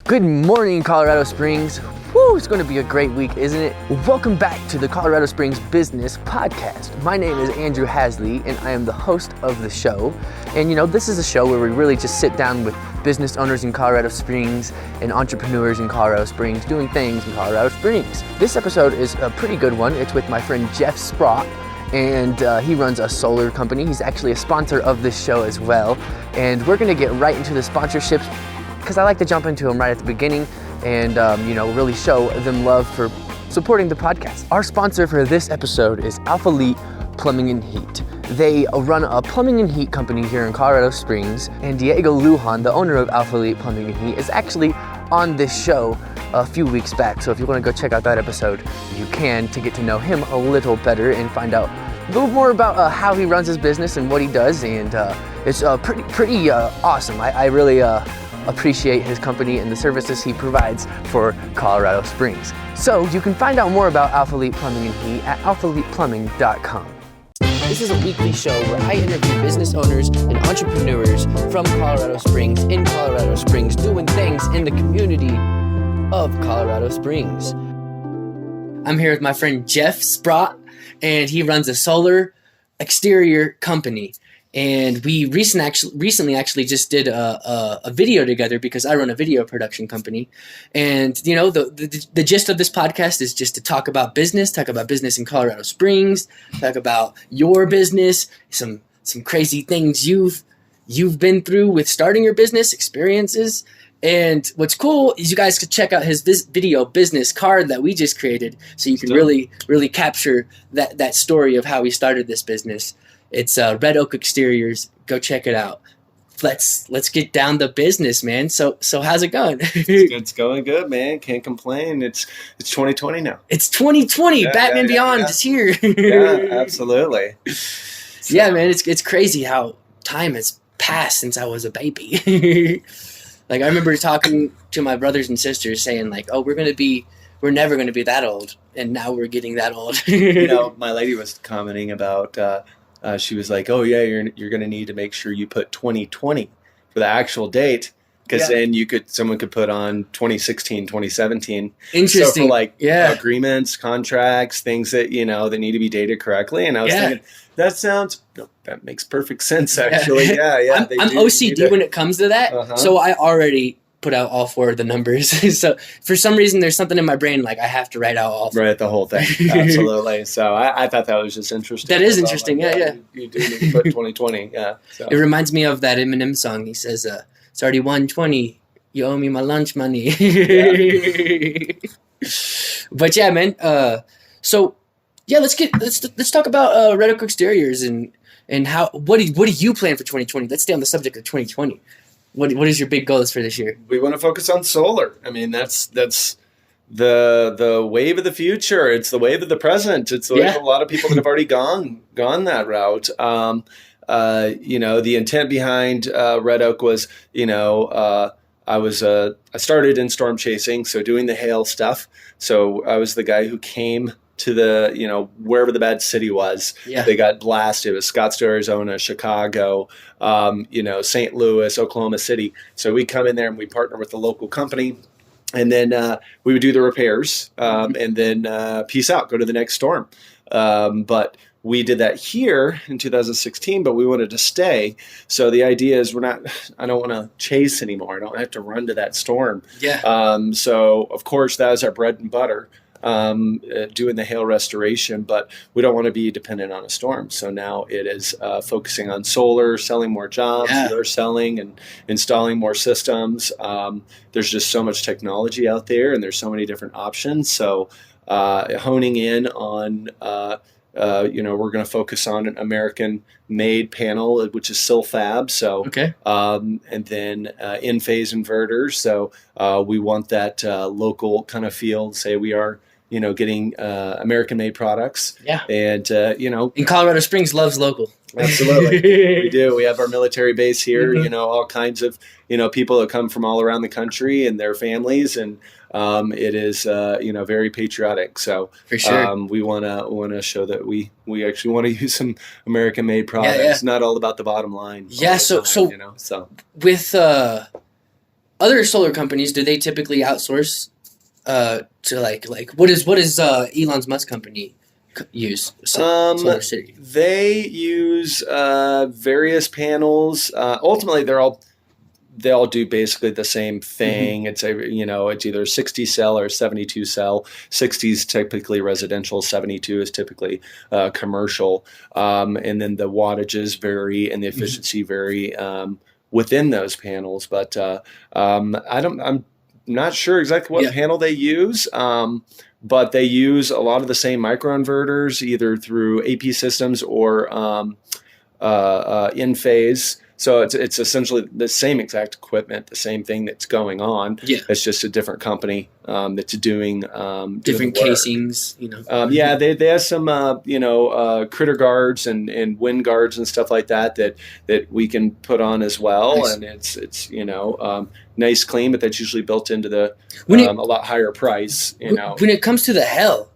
Good morning, Colorado Springs. Woo, it's going to be a great week, isn't it? Welcome back to the Colorado Springs Business Podcast. My name is Andrew Hasley, and I am the host of the show. And this is a show where we really just sit down with business owners in Colorado Springs and entrepreneurs in Colorado Springs doing things in Colorado Springs. This episode is a pretty good one. It's with my friend Jeff Sprott, and he runs a solar company. He's actually a sponsor of this show as well. And we're going to get right into the sponsorships because I like to jump into them right at the beginning and really show them love for supporting the podcast. Our sponsor for this episode is Alpha Elite Plumbing and Heat. They run a plumbing and heat company here in Colorado Springs, and Diego Lujan, the owner of Alpha Elite Plumbing and Heat, is actually on this show a few weeks back. So if you want to go check out that episode, you can, to get to know him a little better and find out a little more about how he runs his business and what he does. And it's pretty awesome. I really appreciate his company and the services he provides for Colorado Springs. So you can find out more about Alpha Elite Plumbing and Heat at alphaeliteplumbing.com. This is a weekly show where I interview business owners and entrepreneurs from Colorado Springs, in Colorado Springs, doing things in the community of Colorado Springs. I'm here with my friend Jeff Sprott, and he runs a solar exterior company. And we recently just did a video together because I run a video production company. And, the gist of this podcast is just to talk about business in Colorado Springs, talk about your business, some crazy things you've been through with starting your business, experiences. And what's cool is you guys could check out his video business card that we just created so you can really, really capture that story of how we started this business. It's Red Oak Exteriors. Go check it out. Let's get down to business, man. So how's it going? It's going good, man. Can't complain. It's 2020 now. It's 2020. Yeah, Batman Beyond is here. Yeah, absolutely. So. Yeah, man. It's crazy how time has passed since I was a baby. Like I remember talking to my brothers and sisters saying like, "Oh, we're never gonna be that old," and now we're getting that old. My lady was commenting about. She was like, "Oh yeah, you're going to need to make sure you put 2020 for the actual date, because then someone could put on 2016, 2017. Interesting. So for agreements, contracts, things that that need to be dated correctly." And I was thinking, that makes perfect sense. Actually, yeah. I'm OCD when it comes to that, so I already put out all four of the numbers. So for some reason, there's something in my brain like I have to write out all four. Right, the whole thing. Absolutely. So I thought that was just interesting. That is interesting. Yeah. You do need to put 2020. Yeah. So. It reminds me of that Eminem song. He says, "It's already 1:20. You owe me my lunch money." But yeah, man. Let's talk about Red Oak Exteriors and how what do you plan for 2020? Let's stay on the subject of 2020. What is your big goals for this year? We want to focus on solar. I mean, that's the wave of the future. It's the wave of the present. It's the wave of a lot of people that have already gone that route. The intent behind Red Oak was, I started in storm chasing, so doing the hail stuff. So I was the guy who came to the, wherever the bad city was. Yeah. They got blasted. It was Scottsdale, Arizona, Chicago, St. Louis, Oklahoma City. So we come in there and we partner with the local company. And then we would do the repairs and then peace out, go to the next storm. But we did that here in 2016, but we wanted to stay. So the idea is I don't want to chase anymore. I don't have to run to that storm. Yeah. So of course that was our bread and butter. Doing the hail restoration, but we don't want to be dependent on a storm. So now it is focusing on solar, selling more jobs. They're selling and installing more systems. There's just so much technology out there, and there's so many different options. So honing in on, we're going to focus on an American-made panel, which is Silfab. So, and then in-phase inverters. So we want that local kind of feel. Say we are. Getting American-made products. Yeah. And, And Colorado Springs loves local. Absolutely. We do. We have our military base here, all kinds of, people that come from all around the country and their families. And it is, very patriotic. So for sure. We want to show that we actually want to use some American-made products. Not all about the bottom line. Yeah. So with other solar companies, do they typically outsource to like what is Elon Musk company use? Solar City. They use various panels. Ultimately, they all do basically the same thing. It's it's either 60 cell or 72 cell. 60 is typically residential, 72 is typically commercial, and then the wattages vary and the efficiency vary within those panels. But I'm not sure exactly what panel they use. But they use a lot of the same microinverters, either through AP systems or in phase. So it's essentially the same exact equipment, the same thing that's going on. Yeah. It's just a different company that's doing different casings. They have some critter guards and wind guards and stuff like that we can put on as well. Nice. And it's nice, clean, but that's usually built into the a lot higher price. When it comes to the hell,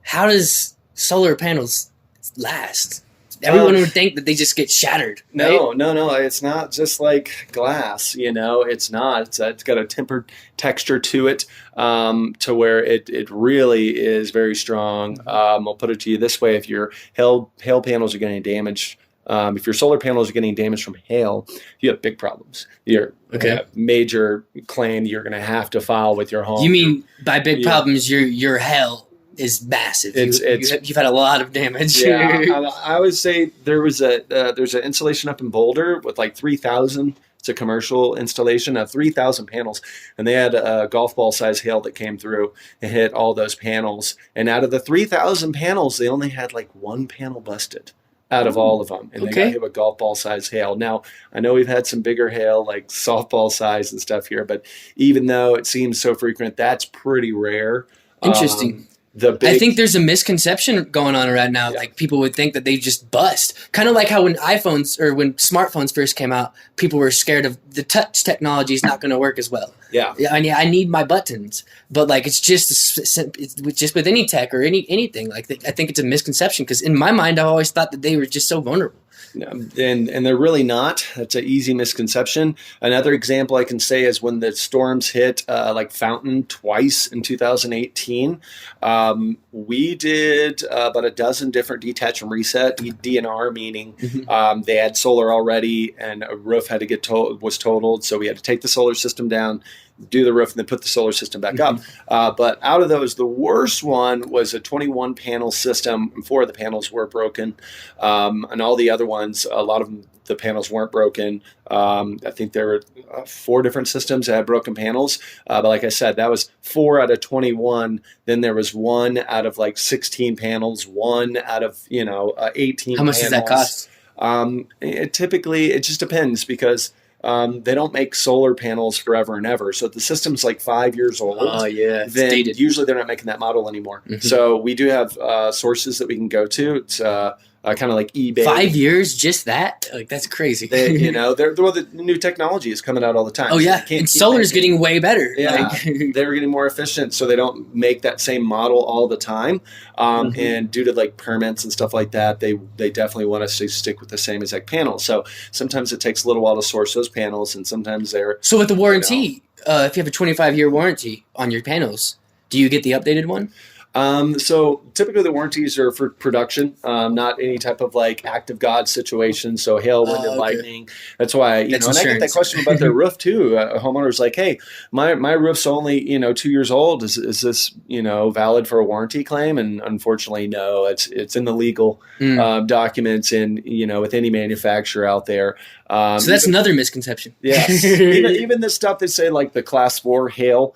how does solar panels last? Everyone would think that they just get shattered. Right? No. It's not just like glass. It's not. It's got a tempered texture to it, to where it really is very strong. I'll put it to you this way: if your hail panels are getting damaged, if your solar panels are getting damaged from hail, you have big problems. You're major claim you're going to have to file with your home. You mean by big problems, your hail is massive. You've had a lot of damage. Yeah, I would say there's an installation up in Boulder with like 3,000. It's a commercial installation of 3,000 panels, and they had a golf ball size hail that came through and hit all those panels. And out of the 3,000 panels, they only had like one panel busted out of all of them, and they got hit with golf ball size hail. Now, I know we've had some bigger hail, like softball size and stuff here, but even though it seems so frequent, that's pretty rare. Interesting. I think there's a misconception going on right now. Yeah. Like people would think that they just bust. Kind of like how when smartphones first came out, people were scared of the touch technology is not going to work as well. Yeah. I need my buttons, but like it's just with any tech or anything. Like I think it's a misconception because in my mind, I've always thought that they were just so vulnerable. And they're really not. That's an easy misconception. Another example I can say is when the storms hit like Fountain twice in 2018, we did about a dozen different detach and reset, DNR, meaning they had solar already and a roof had to was totaled. So we had to take the solar system down, do the roof, and then put the solar system back up. But out of those, the worst one was a 21 panel system. 4 of the panels were broken. And all the other ones, a lot of them, the panels weren't broken. I think there were 4 different systems that had broken panels. But like I said, that was 4 out of 21. Then there was 1 out of like 16 panels, 1 out of 18 How much does that cost? It just depends because they don't make solar panels forever and ever. So if the system's like 5 years old, then usually they're not making that model anymore. So we do have sources that we can go to. It's kind of like eBay. 5 years, just that? Like that's crazy. The new technology is coming out all the time. Oh yeah, and solar is getting way better. Yeah, they're getting more efficient, so they don't make that same model all the time. And due to like permits and stuff like that, they definitely want us to stick with the same exact panel. So sometimes it takes a little while to source those panels, and sometimes they're so with the warranty. If you have a 25-year warranty on your panels, do you get the updated one? So typically the warranties are for production, not any type of like act of God situation. So hail, wind, and lightning. That's why, and I get that question about their roof too. A homeowner's like, hey, my roof's only, 2 years old. Is this, valid for a warranty claim? And unfortunately, no, it's in the legal, documents and, with any manufacturer out there. So that's another misconception. Yes. even the stuff that say like the class 4 hail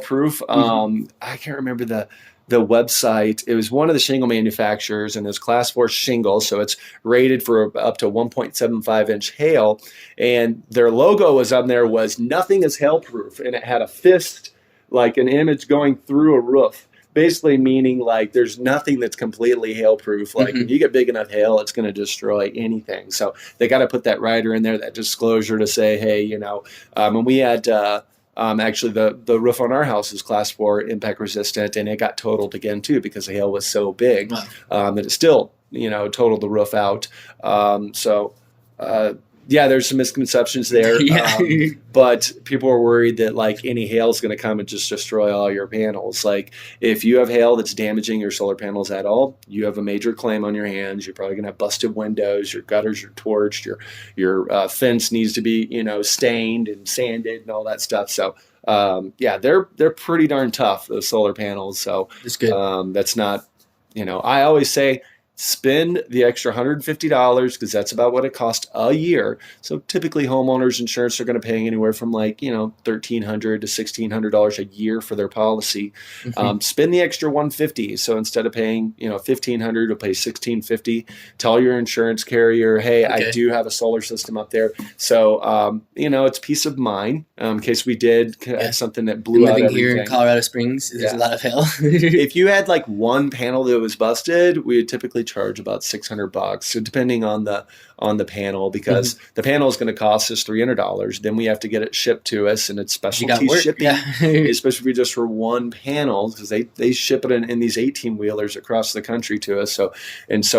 proof. I can't remember the website. It was one of the shingle manufacturers, and it was class 4 shingle, so it's rated for up to 1.75 inch hail. And their logo was on there was nothing is hail proof, and it had a fist, like an image going through a roof, basically meaning like there's nothing that's completely hail proof. Like if you get big enough hail, it's going to destroy anything. So they got to put that rider in there, that disclosure to say, hey, and we had actually, the roof on our house is class 4 impact resistant, and it got totaled again too because the hail was so big that it still, totaled the roof out. Yeah, there's some misconceptions there. But people are worried that like any hail is going to come and just destroy all your panels. Like if you have hail that's damaging your solar panels at all, you have a major claim on your hands. You're probably going to have busted windows, your gutters are torched, your fence needs to be, stained and sanded and all that stuff. So they're pretty darn tough, those solar panels. So that's good. That's not, I always say, spend the extra $150 because that's about what it costs a year. So typically homeowners insurance are going to pay anywhere from $1,300 to $1,600 a year for their policy. Spend the extra $150. So instead of paying $1,500 to pay $1,650. Tell your insurance carrier, hey, I do have a solar system up there. So it's peace of mind in case we did something that blew out everything. Living here in Colorado Springs, there's a lot of hail. If you had like one panel that was busted, we would typically charge about $600. So depending on the panel, because the panel is going to cost us $300. Then we have to get it shipped to us, and it's specialty shipping, especially just for one panel, because they ship it in these 18-wheelers across the country to us. So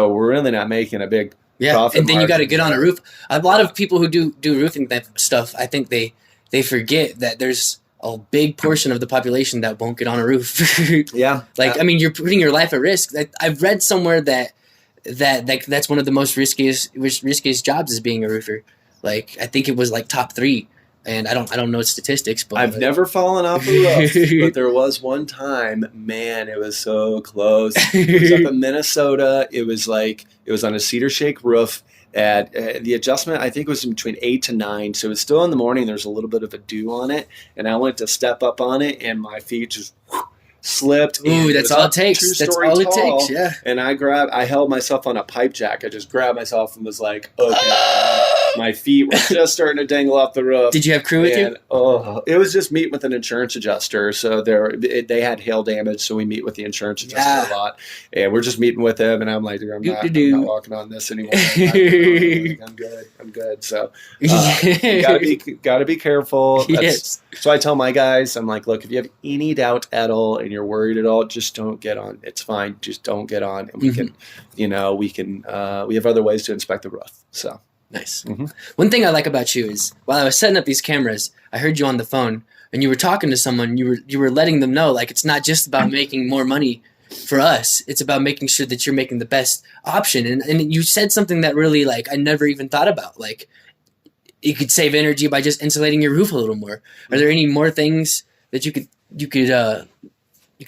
we're really not making a big profit. And then you got to get on a roof. A lot of people who do roofing stuff, I think they forget that there's a big portion of the population that won't get on a roof. I mean, you're putting your life at risk. I've read somewhere that's one of the most riskiest jobs is being a roofer. Like I think it was like top 3, and I don't know statistics, but I've never fallen off a roof, but there was one time, man, it was so close. It was up in Minnesota. It was on a cedar shake roof. At the adjustment, I think it was between 8 to 9, so it was still in the morning. There's a little bit of a dew on it, and I went to step up on it, and my feet just slipped. Ooh, that's all it takes. That's all it takes. Yeah. And I held myself on a pipe jack. I just grabbed myself and was like, okay. My feet were just starting to dangle off the roof. Did you have crew with you? Oh, it was just meeting with an insurance adjuster. So they had hail damage, so we meet with the insurance adjuster a lot. And we're just meeting with them, and I'm like, I'm not walking on this anymore. I'm good. So you gotta be careful. Yes. So I tell my guys, I'm like, look, if you have any doubt at all and you're worried at all, just don't get on. It's fine. Just don't get on. And we have other ways to inspect the roof. So. Nice. One thing I like about you is while I was setting up these cameras, I heard you on the phone and you were talking to someone. You were letting them know, like, it's not just about making more money for us. It's about making sure that you're making the best option. And you said something that really, like, I never even thought about. Like, you could save energy by just insulating your roof a little more. Are there any more things that you could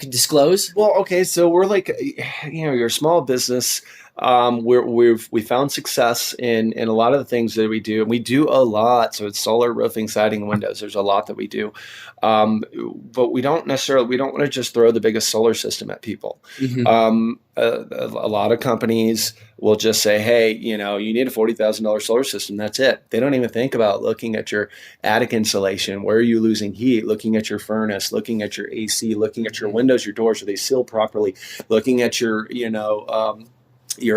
disclose? Well, okay, so we're like, you're a small business. We found success in a lot of the things that we do, and we do a lot. So it's solar, roofing, siding, and windows. There's a lot that we do, but we don't want to just throw the biggest solar system at people. A lot of companies will just say, hey, you need a $40,000 solar system. That's it. They don't even think about looking at your attic insulation. Where are you losing heat? Looking at your furnace, looking at your AC, looking at your windows, your doors, are they sealed properly? Looking at your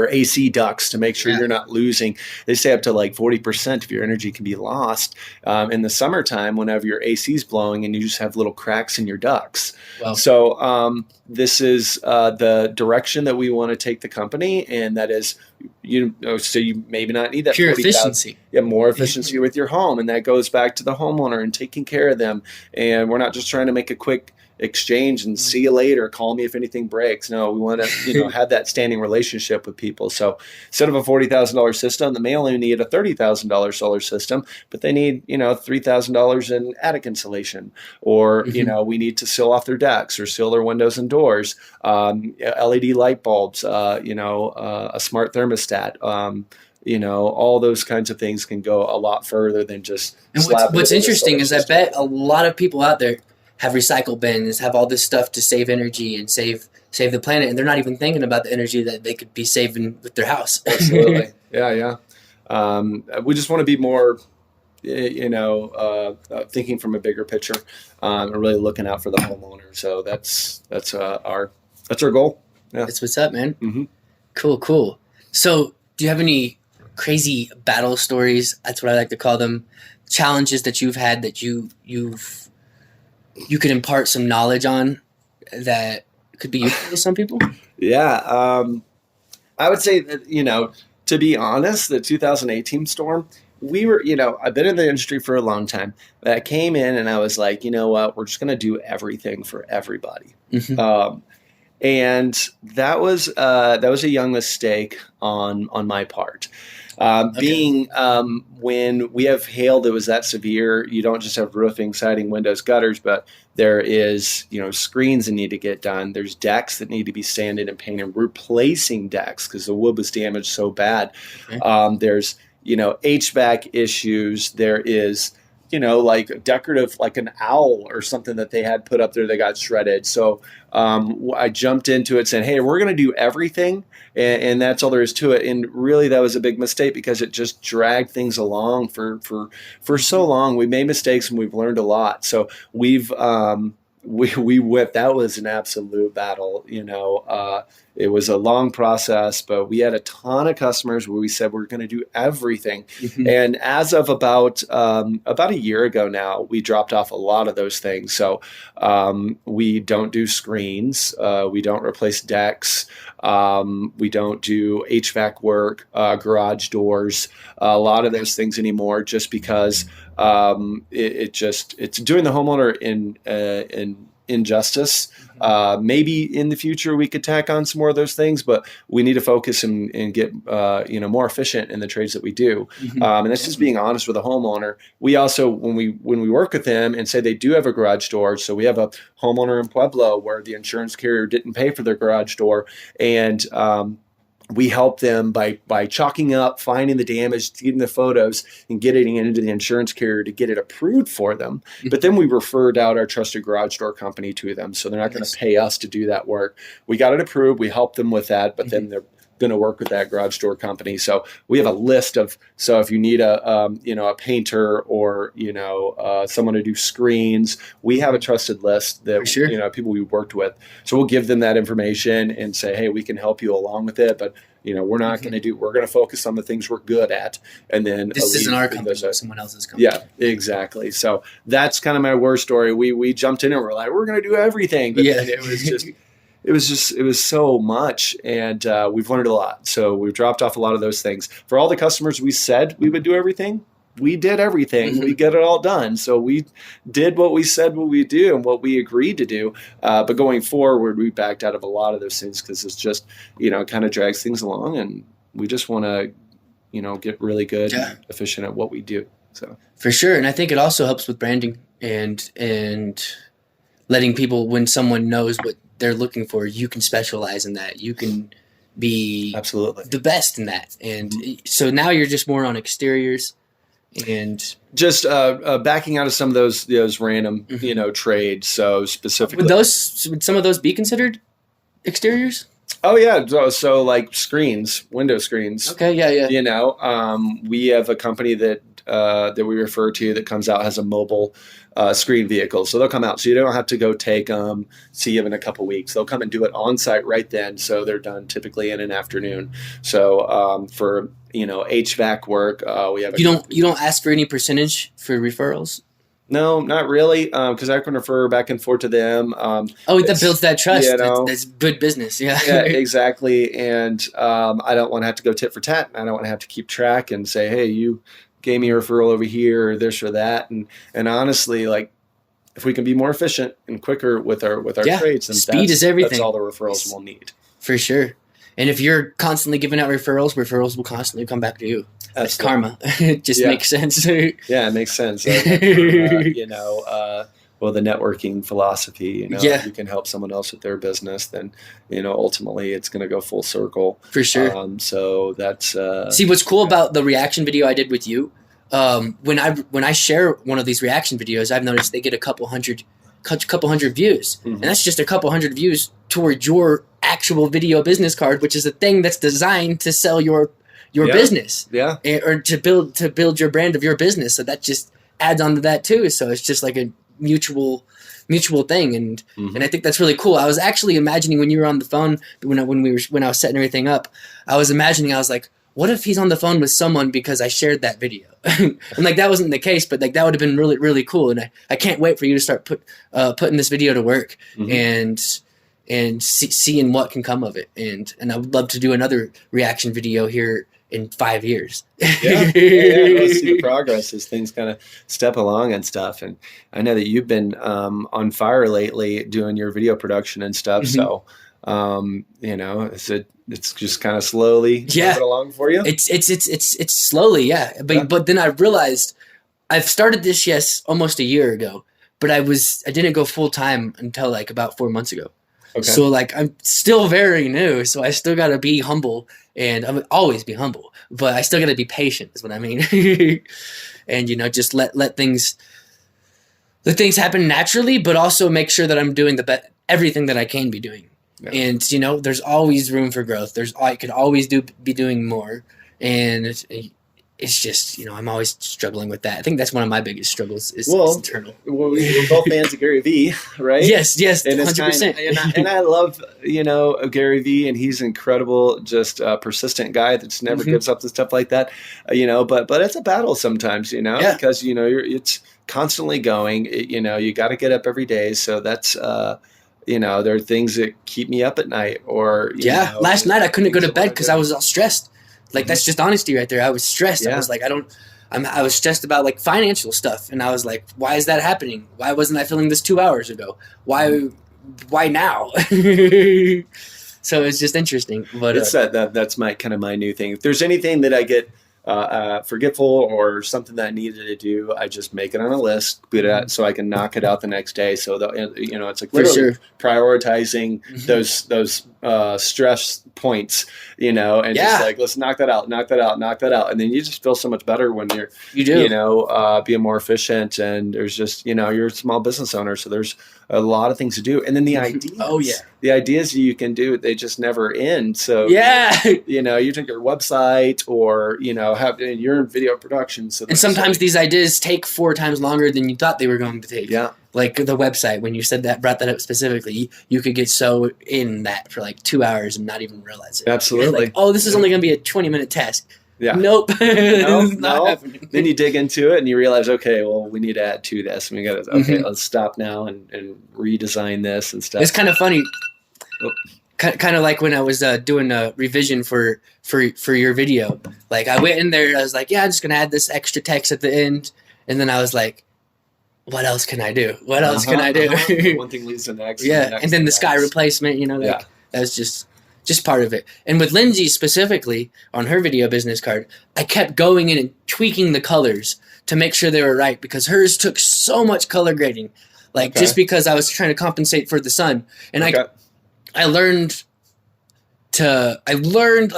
AC ducts to make sure you're not losing. They say up to like 40% of your energy can be lost in the summertime whenever your AC is blowing and you just have little cracks in your ducts. Wow. So this is the direction that we want to take the company, and that is, so you maybe not need that pure efficiency. More efficiency with your home, and that goes back to the homeowner and taking care of them. And we're not just trying to make a quick exchange and see you later, call me if anything breaks. No, we want to have that standing relationship with people. So instead of a $40,000 system, they may only need a $30,000 solar system, but they need $3,000 in attic insulation, or we need to seal off their decks or seal their windows and doors, LED light bulbs, a smart thermostat. All those kinds of things can go a lot further than just. And what's interesting is I bet a lot of people out there have recycle bins, have all this stuff to save energy and save the planet, and they're not even thinking about the energy that they could be saving with their house. Absolutely. Yeah. We just want to be more, thinking from a bigger picture, and really looking out for the homeowner. So that's our goal. Yeah. That's what's up, man. Cool. So do you have any crazy battle stories? That's what I like to call them. Challenges that you've had that you could impart some knowledge on that could be useful to some people? Yeah. I would say that, to be honest, the 2018 storm we were, I've been in the industry for a long time. But I came in and I was like, you know what, we're just going to do everything for everybody. And that was a young mistake on my part. Being when we have hail that was that severe, you don't just have roofing, siding, windows, gutters, but there is, screens that need to get done. There's decks that need to be sanded and painted, replacing decks because the wood was damaged so bad. There's, HVAC issues. There is, like decorative, like an owl or something that they had put up there that got shredded. So I jumped into it saying, hey, we're going to do everything. And that's all there is to it. And really, that was a big mistake because it just dragged things along for so long. We made mistakes and we've learned a lot. So we've we went. That was an absolute battle. It was a long process, but we had a ton of customers where we said we're going to do everything. And as of about a year ago now, we dropped off a lot of those things. So we don't do screens, we don't replace decks, we don't do HVAC work, garage doors, a lot of those things anymore, just because it's doing the homeowner in injustice. Maybe in the future we could tack on some more of those things, but we need to focus and get more efficient in the trades that we do. And that's just being honest with a homeowner. We also, when we work with them and say they do have a garage door, so we have a homeowner in Pueblo where the insurance carrier didn't pay for their garage door, and we help them by chalking up, finding the damage, getting the photos, and getting it into the insurance carrier to get it approved for them. But then we referred out our trusted garage door company to them, so they're not going to pay us to do that work. We got it approved. We help them with that, but then they're going to work with that garage door company. So we have a list of. So if you need a painter or someone to do screens, we have a trusted list that people we worked with. So we'll give them that information and say, hey, we can help you along with it, but we're not going to we're going to focus on the things we're good at. And then this isn't our company, someone else's company. Yeah, exactly. So that's kind of my war story. We jumped in and we're like, we're going to do everything. But then it was so much, and we've learned a lot. So we've dropped off a lot of those things. For all the customers we said we would do everything, we did everything. We get it all done. So we did what we said we would do and what we agreed to do. But going forward, we backed out of a lot of those things because it's just, it kind of drags things along, and we just want to, get really good and efficient at what we do. So for sure. And I think it also helps with branding and letting people, when someone knows what they're looking for, you can specialize in that. You can be absolutely the best in that. And so now you're just more on exteriors and just backing out of some of those random, trades. So specifically, would some of those be considered exteriors? Oh yeah. So like screens, window screens. Okay. Yeah. We have a company that we refer to that comes out, has a mobile screen vehicle. So they'll come out. So you don't have to go take them, see them in a couple weeks. They'll come and do it on site right then. So they're done typically in an afternoon. So for HVAC work, we have. You don't ask for any percentage for referrals? No, not really, because I can refer back and forth to them. That builds that trust. That's good business. Yeah, exactly. And I don't want to have to go tit for tat. I don't want to have to keep track and say, hey, you gave me a referral over here or this or that. And honestly, like, if we can be more efficient and quicker with our trades, then speed is everything. That's all the referrals we'll need. For sure. And if you're constantly giving out referrals will constantly come back to you. That's karma. It just makes sense. Yeah, it makes sense. The networking philosophy, you can help someone else with their business, then, ultimately it's going to go full circle. For sure. So that's... See, what's cool about the reaction video I did with you, when I share one of these reaction videos, I've noticed they get a couple hundred views. And that's just a couple hundred views toward your actual video business card, which is a thing that's designed to sell your business, or to build your brand of your business. So that just adds on to that too. So it's just like a mutual thing, and I think that's really cool. I was actually imagining when you were on the phone, when I was setting everything up, I was like, what if he's on the phone with someone because I shared that video? And like that wasn't the case, but like that would have been really, really cool. And I can't wait for you to start putting this video to work and seeing what can come of it. And I would love to do another reaction video here in 5 years. Yeah, let's see the progress as things kind of step along and stuff. And I know that you've been on fire lately doing your video production and stuff. So, it's just kind of slowly moving along for you. It's slowly, yeah. But then I realized I've started this almost a year ago, but I didn't go full time until like about 4 months ago. Okay. So like I'm still very new, so I still gotta be humble, and I'm always be humble, but I still gotta be patient is what I mean. And just let things happen naturally, but also make sure that I'm doing everything that I can be doing. Yeah. And there's always room for growth. I could always be doing more, and it's just I'm always struggling with that. I think that's one of my biggest struggles is internal. Well, we're both fans of Gary Vee, right? Yes, 100%. And I love Gary Vee, and he's incredible, just a persistent guy that just never gives up and stuff like that. But it's a battle sometimes, because it's constantly going. You got to get up every day, so that's. There are things that keep me up at night, or last night I couldn't go to bed because I was all stressed. Like that's just honesty right there. I was stressed. Yeah. I was like, I was stressed about like financial stuff, and I was like, why is that happening? Why wasn't I feeling this 2 hours ago? Why now? So it's just interesting. But it's that's my new thing. If there's anything that I get forgetful or something that I needed to do, I just make it on a list, put it out so I can knock it out the next day. So it's like literally prioritizing those stress points, and just like, let's knock that out, and then you just feel so much better when you're being more efficient. And there's just you're a small business owner, so there's a lot of things to do, and then the ideas. The ideas you can do, they just never end. So you take your website, or you're in video production. So and sometimes these ideas take 4 times longer than you thought they were going to take. Yeah, like the website. When you brought that up specifically, you could get so in that for like 2 hours and not even realize it. Absolutely. Like, this is only going to be a 20-minute task. Yeah. Nope. No. Then you dig into it and you realize, okay, well, we need to add to this. And we got to, let's stop now and redesign this and stuff. It's kind of funny. Kind of like when I was doing a revision for your video. Like I went in there, I was like, I'm just going to add this extra text at the end. And then I was like, what else can I do? What else can I do? One thing leads to the next. Yeah. And then the sky replacement, that was just part of it. And with Lindsay specifically, on her video business card, I kept going in and tweaking the colors to make sure they were right, because hers took so much color grading, just because I was trying to compensate for the sun. And I learned a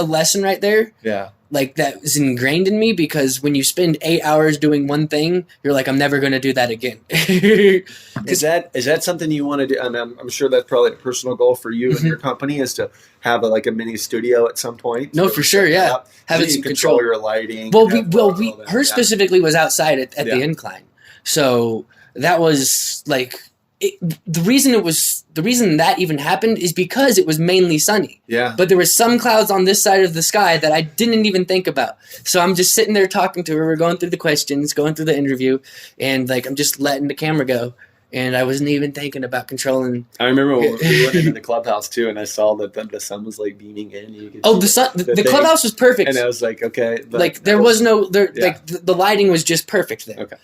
lesson right there. Yeah. Like that was ingrained in me, because when you spend 8 hours doing one thing, you're like, I'm never going to do that again. Is that something you want to do? I mean, I'm sure that's probably a personal goal for you and your company, is to have a mini studio at some point. No, for sure. Yeah. Having some control your lighting. Her specifically was outside at the incline. So that was like, the reason that even happened is because it was mainly sunny. Yeah. But there were some clouds on this side of the sky that I didn't even think about. So I'm just sitting there talking to her. We're going through the questions, going through the interview, and I'm just letting the camera go. And I wasn't even thinking about controlling. I remember when we went into the clubhouse too, and I saw that the sun was beaming in. You could the sun, the clubhouse was perfect. And I was like, okay. There was the lighting was just perfect there. Okay.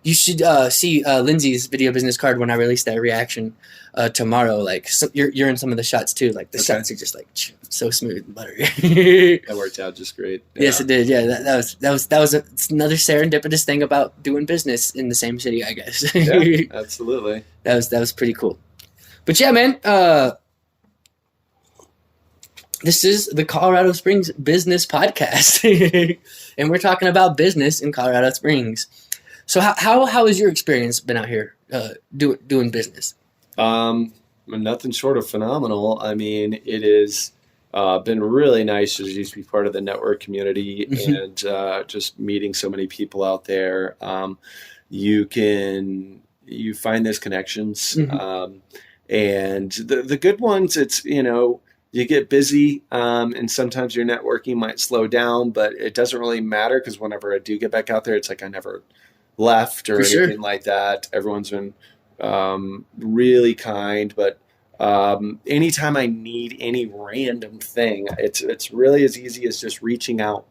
You should see Lindsay's video business card when I release that reaction tomorrow. You're in some of the shots too. The shots are just so smooth and buttery. That worked out just great. Yeah. Yes, it did. Yeah, that was another serendipitous thing about doing business in the same city, I guess. Yeah, absolutely. That was pretty cool. But yeah, man. This is the Colorado Springs Business Podcast, and we're talking about business in Colorado Springs. So how has your experience been out here doing business? Nothing short of phenomenal. I mean, it has been really nice to just be part of the network community and just meeting so many people out there. You find those connections, and the good ones. It's you get busy, and sometimes your networking might slow down, but it doesn't really matter, because whenever I do get back out there, it's like I never left or anything like that. Everyone's been really kind, but anytime I need any random thing, it's really as easy as just reaching out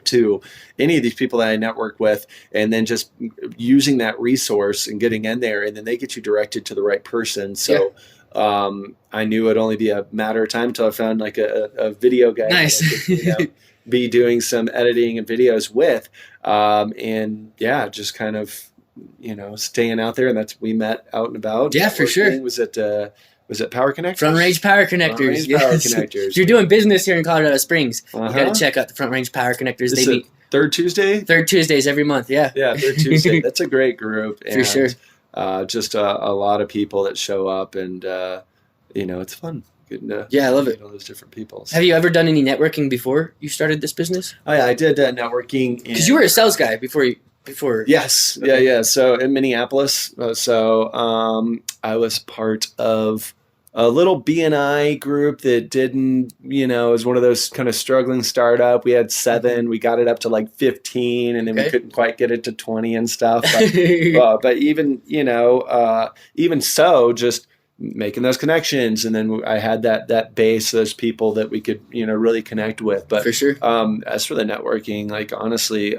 to any of these people that I network with, and then just using that resource and getting in there, and then they get you directed to the right person. So I knew it'd only be a matter of time until I found like a video guy. Nice. That I could, be doing some editing and videos with, and just kind of, staying out there. And we met out and about. Yeah, for sure. Was it Power Connectors? Front Range Power Connectors. Power Connectors. If you're doing business here in Colorado Springs, you got to check out the Front Range Power Connectors. They meet third Tuesday? Third Tuesdays every month, yeah. Yeah, third Tuesday. That's a great group. For sure. Just a lot of people that show up, and, it's fun. I love it. All those different people. Have you ever done any networking before you started this business? Oh, yeah, I did networking. Because you were a sales guy before. Yes. Okay. Yeah. So in Minneapolis, I was part of a little BNI group that didn't, it was one of those kind of struggling startup. We had 7, we got it up to like 15, and then we couldn't quite get it to 20 and stuff. But even, even so, just making those connections. And then I had that base, those people that we could, really connect with. But for sure. As for the networking, like honestly,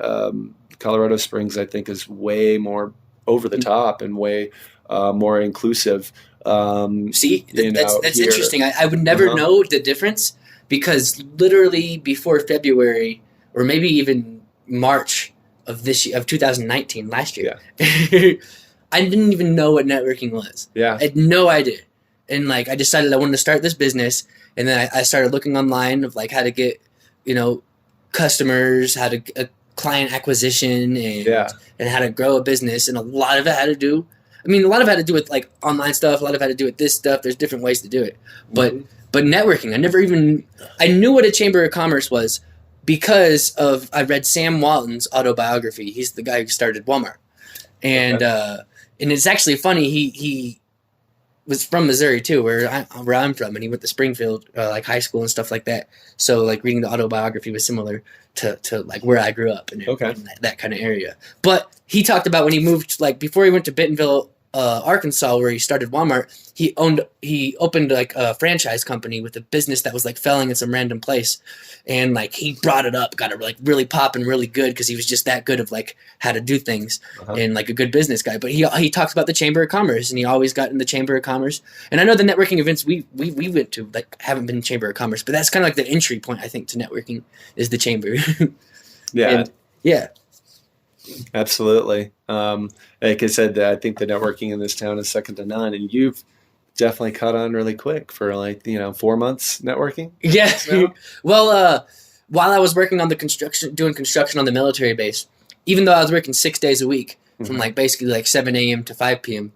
Colorado Springs, I think, is way more over the top and way more inclusive. That's interesting. I would never know the difference, because literally before February, or maybe even March of 2019, last year, I didn't even know what networking was. Yeah. I had no idea. And I decided I wanted to start this business, and then I started looking online of how to get, customers, how to client acquisition, and how to grow a business. And a lot of it had to do with online stuff. A lot of it had to do with this stuff. There's different ways to do it. But networking, I knew what a chamber of commerce was because I read Sam Walton's autobiography. He's the guy who started Walmart. And and it's actually funny. He was from Missouri too, where I'm from, and he went to Springfield, high school and stuff like that. So reading the autobiography was similar to where I grew up in that kind of area. But he talked about when he moved, before he went to Bentonville, Arkansas, where he started Walmart, he opened a franchise company with a business that was failing in some random place, and he brought it up, got it really popping really good, because he was just that good of how to do things, and a good business guy. But he talks about the Chamber of Commerce, and he always got in the Chamber of Commerce. And I know the networking events we went to haven't been Chamber of Commerce, but that's kind of the entry point, I think, to networking is the Chamber. Yeah. Absolutely. Like I said, I think the networking in this town is second to none, and you've definitely caught on really quick for 4 months networking. Yeah. Well, while I was working on doing construction on the military base, even though I was working 6 days a week from basically 7 a.m. to 5 p.m.,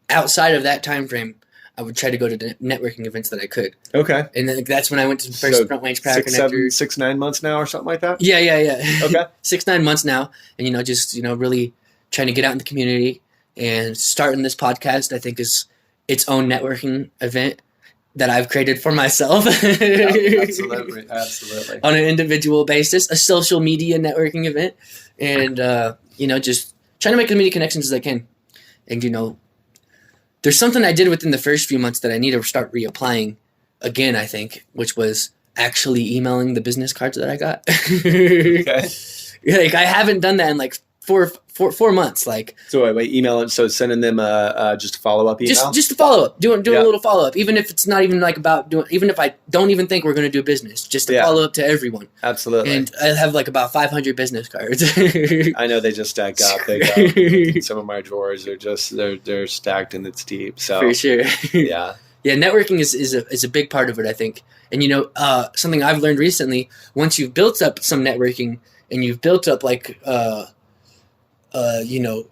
outside of that time frame, I would try to go to the networking events that I could. Okay. And then that's when I went to the first Front Range Power Connector. 6-9 months now or something like that? Yeah. Okay. 6-9 months now. And, just, really trying to get out in the community, and starting this podcast, I think, is its own networking event that I've created for myself. Yeah, absolutely. On an individual basis, a social media networking event. And, just trying to make as many connections as I can. And, there's something I did within the first few months that I need to start reapplying again, I think, which was actually emailing the business cards that I got. Okay. I haven't done that in 4 months. So wait, email it. So sending them just a follow-up email? Just a follow-up. Doing a little follow-up. Even if it's not even about doing, even if I don't even think we're going to do business, just to follow up to everyone. Absolutely. And I have about 500 business cards. I know they just stack up. Some of my drawers are just, they're stacked and it's deep. So for sure. Yeah. Yeah. Networking is a big part of it, I think. And, something I've learned recently, once you've built up some networking and you've built up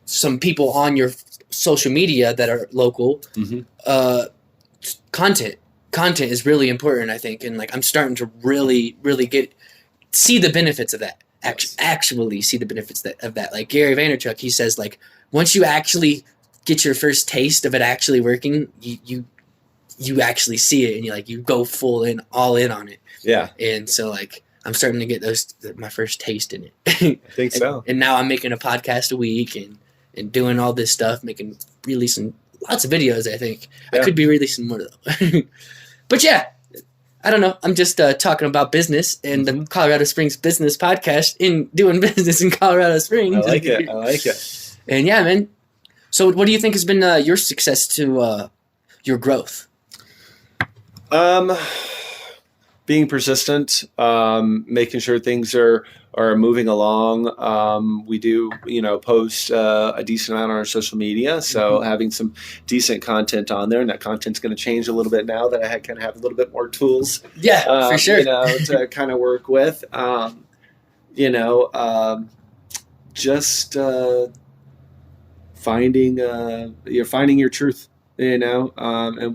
some people on your social media that are local, content is really important, I think. And I'm starting to really, really see the benefits of that. Actually see the benefits of that. Gary Vaynerchuk, he says, once you actually get your first taste of it actually working, you actually see it, and you go all in on it. Yeah. And so I'm starting to get my first taste in it. I think so. And now I'm making a podcast a week and doing all this stuff, releasing lots of videos, I think. Yeah. I could be releasing more, though. But yeah, I don't know. I'm just talking about business and the Colorado Springs Business Podcast in doing business in Colorado Springs. I like it. And yeah, man. So what do you think has been your success to your growth? Being persistent, making sure things are moving along. We do, post a decent amount on our social media. So having some decent content on there, and that content's going to change a little bit now that I kind of have a little bit more tools. Yeah, for sure. To kind of work with. Just finding your truth. And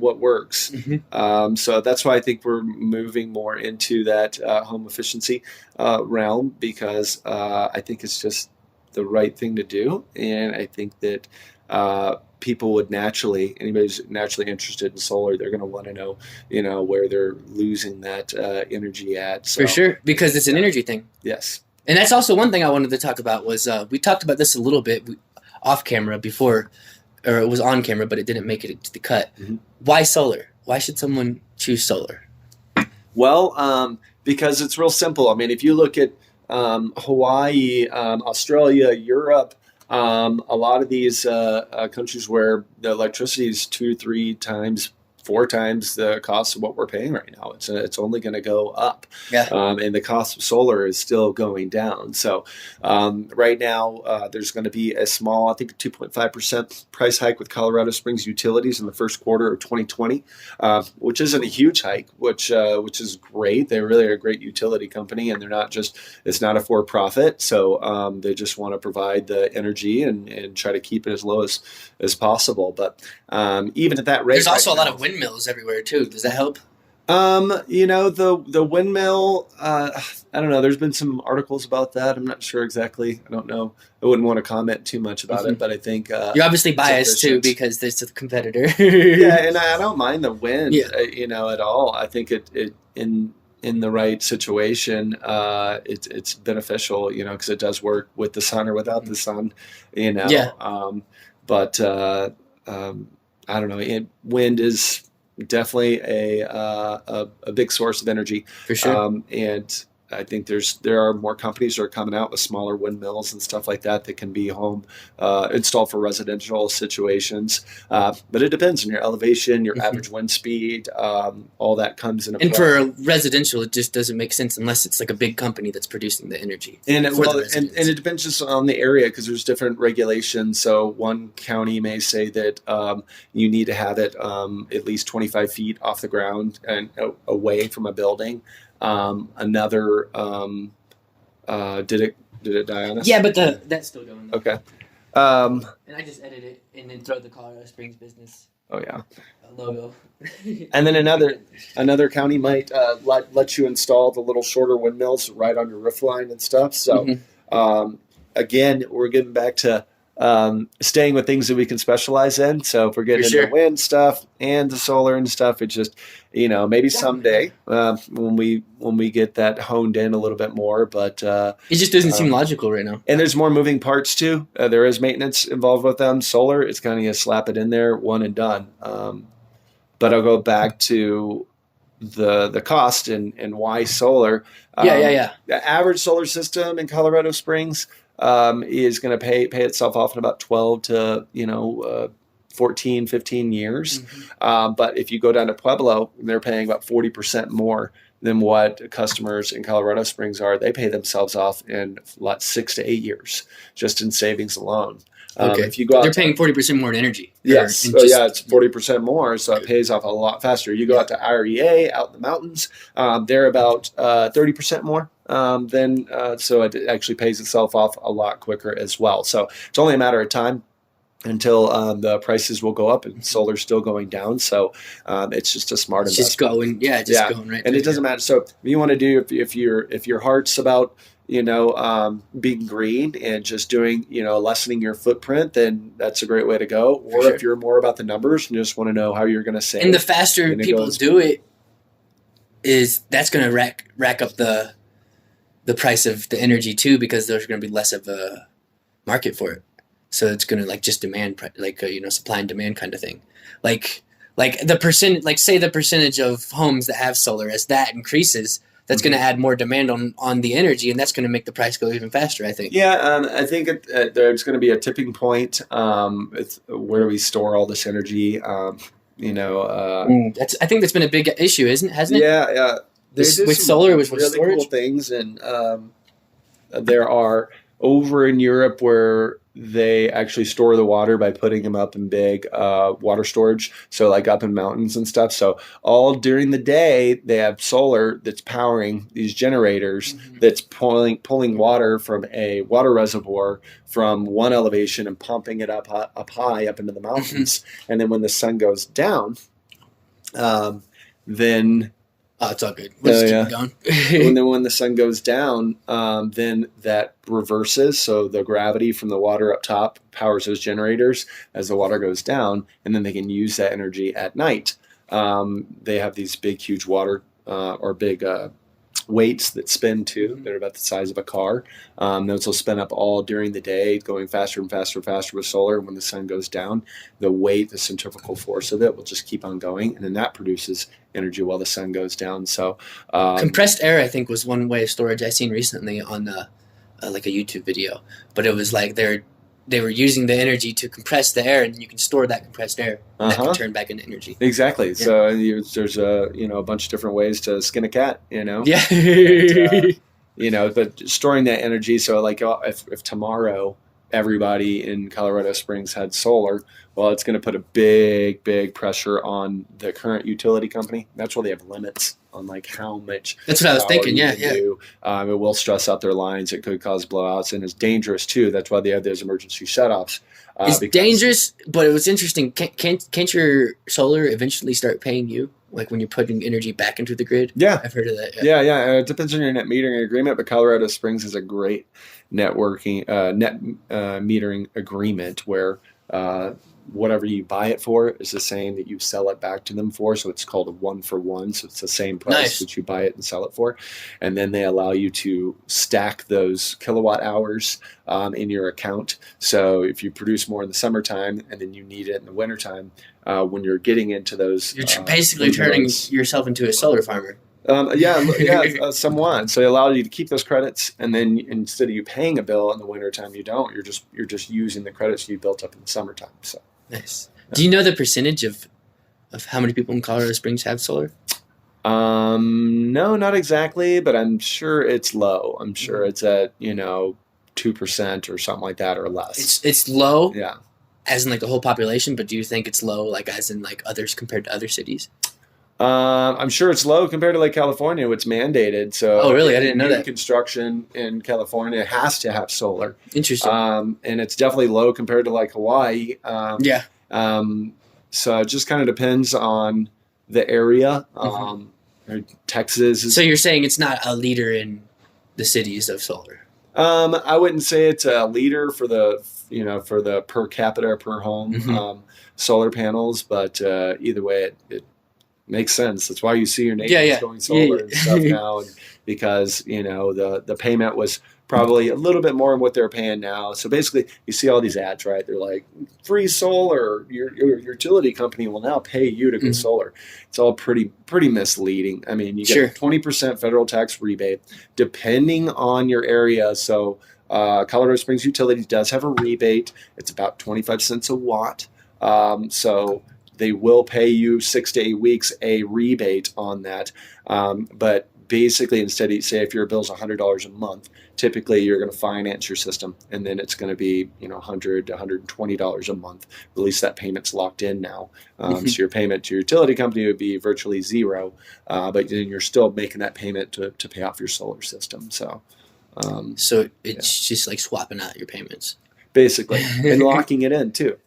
what works. So that's why I think we're moving more into that home efficiency realm, because I think it's just the right thing to do. And I think that people would anybody who's naturally interested in solar, they're going to want to know, where they're losing that energy at. So, for sure, because it's an energy thing. Yes. And that's also one thing I wanted to talk about was we talked about this a little bit off camera before. Or it was on camera, but it didn't make it to the cut. Why solar? Why should someone choose solar? Well, because it's real simple. I mean, if you look at Hawaii, Australia, Europe, a lot of these countries where the electricity is 2, 3 times, 4 times the cost of what we're paying right now. It's only going to go up. Yeah. And the cost of solar is still going down. So right now there's going to be a small, I think 2.5% price hike with Colorado Springs Utilities in the first quarter of 2020, which isn't a huge hike, which is great. They really are a great utility company, and it's not a for-profit. So they just want to provide the energy and try to keep it as low as possible. But even at that rate, there's also a lot of windmills everywhere too. Does that help? The windmill, I don't know. There's been some articles about that. I'm not sure exactly. I don't know. I wouldn't want to comment too much about it, but I think you're obviously biased too because there's a competitor. Yeah, and I don't mind the wind, at all. I think it in the right situation, it's beneficial, because it does work with the sun or without the sun, Yeah. But I don't know. Wind is definitely a big source of energy for sure. And I think there are more companies that are coming out with smaller windmills and stuff like that can be home installed for residential situations. But it depends on your elevation, your average wind speed, all that comes into play. And for residential, it just doesn't make sense unless it's like a big company that's producing the energy. And it depends just on the area, because there's different regulations. So one county may say that you need to have it at least 25 feet off the ground and away from a building. Another did it die on us? Yeah, but that's still going. Okay. And I just edit it and then throw the Colorado Springs Business. Oh yeah. Logo. And then another county might let you install the little shorter windmills right on your roof line and stuff. So again, we're getting back to staying with things that we can specialize in. So if we're getting into the wind stuff and the solar and stuff, it just, maybe someday when we get that honed in a little bit more, but it just doesn't seem logical right now. And there's more moving parts too. There is maintenance involved with them. Solar, it's kind of you slap it in there, one and done. But I'll go back to the cost and why solar. The average solar system in Colorado Springs is going to pay itself off in about 12 to 14, 15 years. But if you go down to Pueblo, they're paying about 40% more than what customers in Colorado Springs are. They pay themselves off in 6 to 8 years just in savings alone. Okay. If you go, they're paying 40% more in energy. Yes, it's 40% more, so it pays off a lot faster. You go out to IREA out in the mountains, they're about 30% more. So it actually pays itself off a lot quicker as well. So it's only a matter of time until the prices will go up, and solar's still going down. So it's just a smart investment. Just going right. And it doesn't matter. So if you want to do, if your heart's about being green and just doing, lessening your footprint, then that's a great way to go. Or if you're more about the numbers and just want to know how you're going to save. And the faster people do it, that's going to rack up the price of the energy too, because there's going to be less of a market for it. So it's gonna like just demand supply and demand kind of thing. Like the percent, like say the percentage of homes that have solar, as that increases, that's going to add more demand on the energy, and that's going to make the price go even faster, I think. Yeah, I think there's going to be a tipping point. It's where do we store all this energy? I think that's been a big issue, hasn't it? Yeah. With solar, with really storage. Cool things, and there are over in Europe where they actually store the water by putting them up in big water storage, so like up in mountains and stuff. So all during the day they have solar that's powering these generators that's pulling water from a water reservoir from one elevation and pumping it up high up into the mountains. And then when the sun goes down, then it's all good. We'll just keep going. And then when the sun goes down, then that reverses. So the gravity from the water up top powers those generators as the water goes down, and then they can use that energy at night. They have these big, huge water or big weights that spin too. They're about the size of a car. Those will spin up all during the day, going faster and faster and faster with solar. When the sun goes down, the weight, the centrifugal force of it will just keep on going, and then that produces energy while the sun goes down. So compressed air, I think, was one way of storage I seen recently on like a YouTube video. But it was like they were using the energy to compress the air, and you can store that compressed air and that can turn back into energy. Exactly. Yeah. So there's a bunch of different ways to skin a cat. Yeah. But storing that energy. So like if tomorrow everybody in Colorado Springs had solar, well, it's going to put a big pressure on the current utility company. That's why they have limits on like how much. That's what I was thinking. Yeah. Do. It will stress out their lines. It could cause blowouts, and it's dangerous too. That's why they have those emergency shutoffs. It's dangerous, but it was interesting. Can't your solar eventually start paying you, like when you're putting energy back into the grid? Yeah, I've heard of that. Yeah. It depends on your net metering agreement, but Colorado Springs is a great net metering agreement where whatever you buy it for is the same that you sell it back to them for. So it's called a 1-for-1. So it's the same price that you buy it and sell it for. And then they allow you to stack those kilowatt hours in your account. So if you produce more in the summertime and then you need it in the wintertime, when you're getting into those... You're basically turning yourself into a solar farmer. Somewhat. So they allow you to keep those credits, and then instead of you paying a bill in the wintertime, you don't. You're just using the credits you built up in the summertime. So nice. Yeah. Do you know the percentage of how many people in Colorado Springs have solar? No, not exactly, but I'm sure it's low. I'm sure it's at 2% or something like that, or less. It's low. Yeah. As in like the whole population, but do you think it's low, like as in like others compared to other cities? I'm sure it's low compared to like California, it's mandated. So, oh, really? I didn't know that. Construction in California has to have solar. Interesting. And it's definitely low compared to like Hawaii. Yeah. So it just kind of depends on the area. Texas is. So you're saying it's not a leader in the cities of solar? I wouldn't say it's a leader for the per capita per home solar panels, but either way, it makes sense. That's why you see your neighbors going solar and stuff now, because the payment was probably a little bit more than what they're paying now. So basically, you see all these ads, right? They're like, free solar. Your utility company will now pay you to go solar. It's all pretty misleading. I mean, you get a 20% federal tax rebate depending on your area. So Colorado Springs Utilities does have a rebate. It's about 25 cents a watt. So they will pay you 6 to 8 weeks a rebate on that. But basically, instead of, say, if your bill's $100 a month, typically you're going to finance your system, and then it's going to be $100 to $120 a month. At least that payment's locked in now. So your payment to your utility company would be virtually zero, but then you're still making that payment to pay off your solar system. So it's just like swapping out your payments, basically, and locking it in too.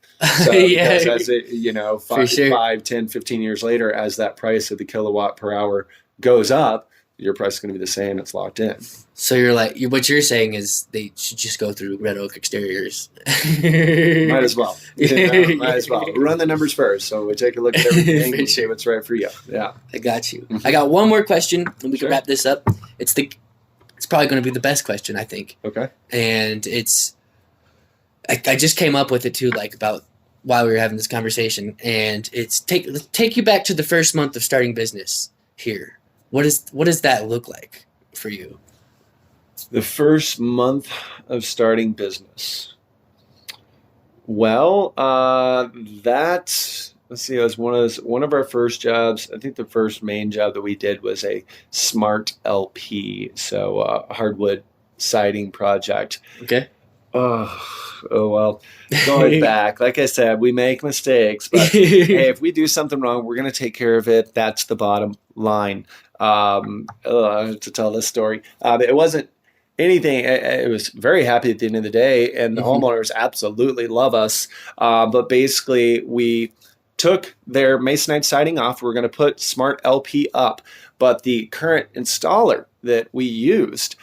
So as it, 5, 10, 15 years later, as that price of the kilowatt per hour goes up, your price is going to be the same. It's locked in. So what you're saying is they should just go through red oak exteriors. Might as well. Might as well. Run the numbers first. So we take a look at everything and see what's right for you. Yeah. I got you. I got one more question, and we can wrap this up. It's probably going to be the best question, I think. Okay. And it's, I just came up with it too, like about while we were having this conversation, and it's take you back to the first month of starting business here. What does that look like for you? The first month of starting business. Well, let's see, it was one of our first jobs. I think the first main job that we did was a smart LP, so a hardwood siding project. Okay. Oh well, going back, like I said, we make mistakes, but hey, if we do something wrong, we're going to take care of it. That's the bottom line. To tell this story, it wasn't anything. I was very happy at the end of the day, and the homeowners absolutely love us. But basically, we took their masonite siding off. We're going to put smart LP up, but the current installer that we used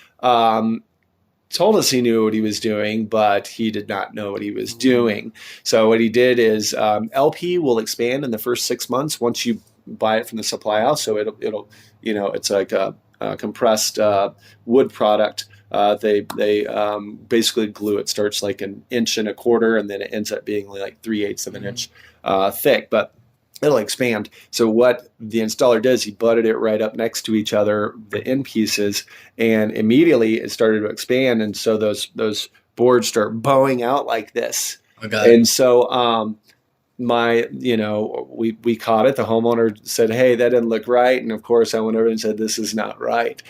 told us he knew what he was doing, but he did not know what he was doing. So what he did is LP will expand in the first 6 months once you buy it from the supply house. So it'll it's like a compressed wood product. They basically glue it. Starts like 1.25 inches, and then it ends up being like 3/8 of an inch thick. But it'll expand. So what the installer does, he butted it right up next to each other, the end pieces, and immediately it started to expand. And so those boards start bowing out like this. Okay. And so we caught it. The homeowner said, "Hey, that didn't look right." And of course I went over and said, "This is not right."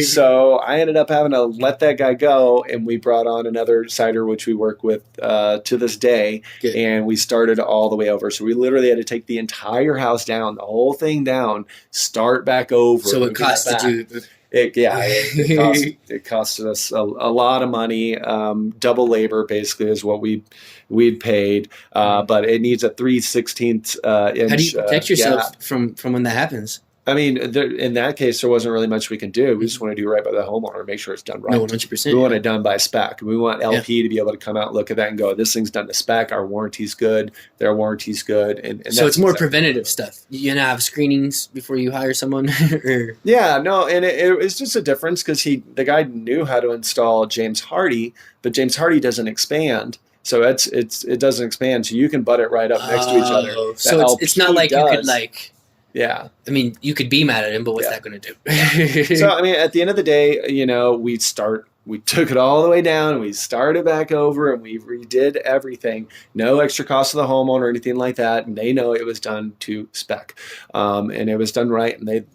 So I ended up having to let that guy go, and we brought on another cider, which we work with to this day. Good. And we started all the way over. So we literally had to take the entire house down, the whole thing down, start back over. So it costed you. It cost us a lot of money. Double labor basically is what we'd paid, but it needs a 3/16 inch. How do you protect yourself from when that happens? I mean, in that case, there wasn't really much we can do. We just want to do right by the homeowner, make sure it's done right. No, 100%. We want it done by spec. We want LP to be able to come out and look at that and go, "This thing's done to spec. Our warranty's good. Their warranty's good." And so it's more preventative stuff. You have screenings before you hire someone. Yeah, no, and it was just a difference because the guy knew how to install James Hardy, but James Hardy doesn't expand. So it doesn't expand. So you can butt it right up next to each other. So it's not like you could like. Yeah. I mean, you could be mad at him, but what's that going to do? So, I mean, at the end of the day, we took it all the way down, we started back over, and we redid everything. No extra cost to the homeowner or anything like that. And they know it was done to spec. And it was done right. And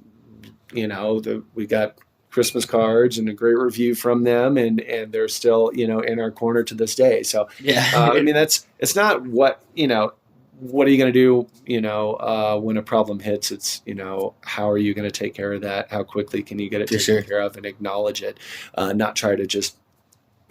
we got Christmas cards and a great review from them, and they're still, in our corner to this day. So, I mean, it's not what are you going to do, when a problem hits? It's, how are you going to take care of that? How quickly can you get it taken care of and acknowledge it? Not try to just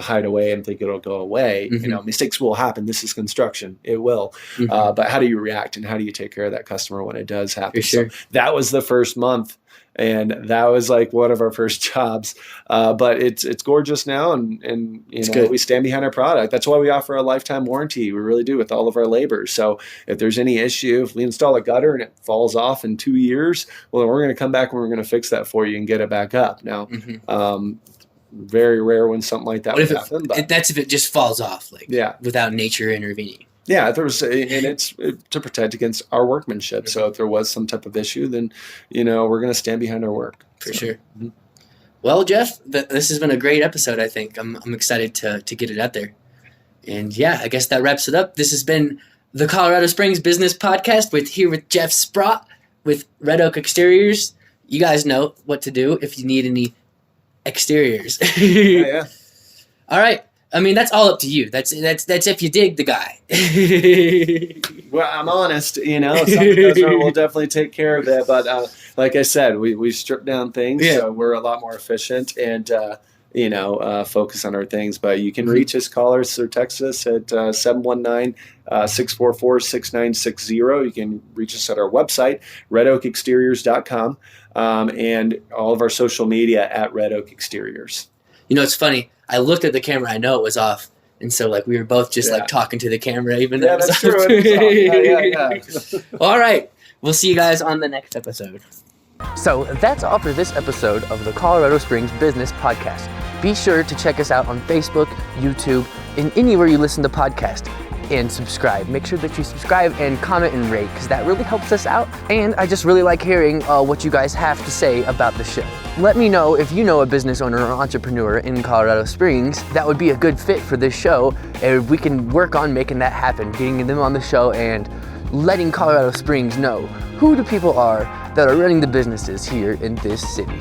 hide away and think it'll go away. Mistakes will happen. This is construction. It will. But how do you react, and how do you take care of that customer when it does happen? So that was the first month. And that was like one of our first jobs, but it's gorgeous now, and we stand behind our product. That's why we offer a lifetime warranty. We really do, with all of our labor. So if there's any issue, if we install a gutter and it falls off in 2 years, well, then we're going to come back and we're going to fix that for you and get it back up. Now, very rare when something like that would happen. But that's if it just falls off, without nature intervening. Yeah, if there was, and it's to protect against our workmanship. So if there was some type of issue, then we're going to stand behind our work. For sure. Well, Jeff, this has been a great episode. I think I'm excited to get it out there. And I guess that wraps it up. This has been the Colorado Springs Business Podcast with Jeff Sprott with Red Oak Exteriors. You guys know what to do if you need any exteriors. Yeah. All right. I mean, that's all up to you. That's if you dig the guy. Well, I'm honest, we'll definitely take care of that. But like I said, we stripped down things, so we're a lot more efficient and focus on our things. But you can reach us, call us, or text us at 719-644-6960. You can reach us at our website, redoakexteriors.com, and all of our social media at Red Oak Exteriors. It's funny. I looked at the camera. I know it was off. And so, we were both just, talking to the camera, even though it was true. off. All right. We'll see you guys on the next episode. So that's all for this episode of the Colorado Springs Business Podcast. Be sure to check us out on Facebook, YouTube, in anywhere you listen to podcasts, and subscribe. Make sure that you subscribe and comment and rate, because that really helps us out. And I just really like hearing what you guys have to say about the show. Let me know if you know a business owner or entrepreneur in Colorado Springs that would be a good fit for this show, and we can work on making that happen, getting them on the show and letting Colorado Springs know who the people are that are running the businesses here in this city.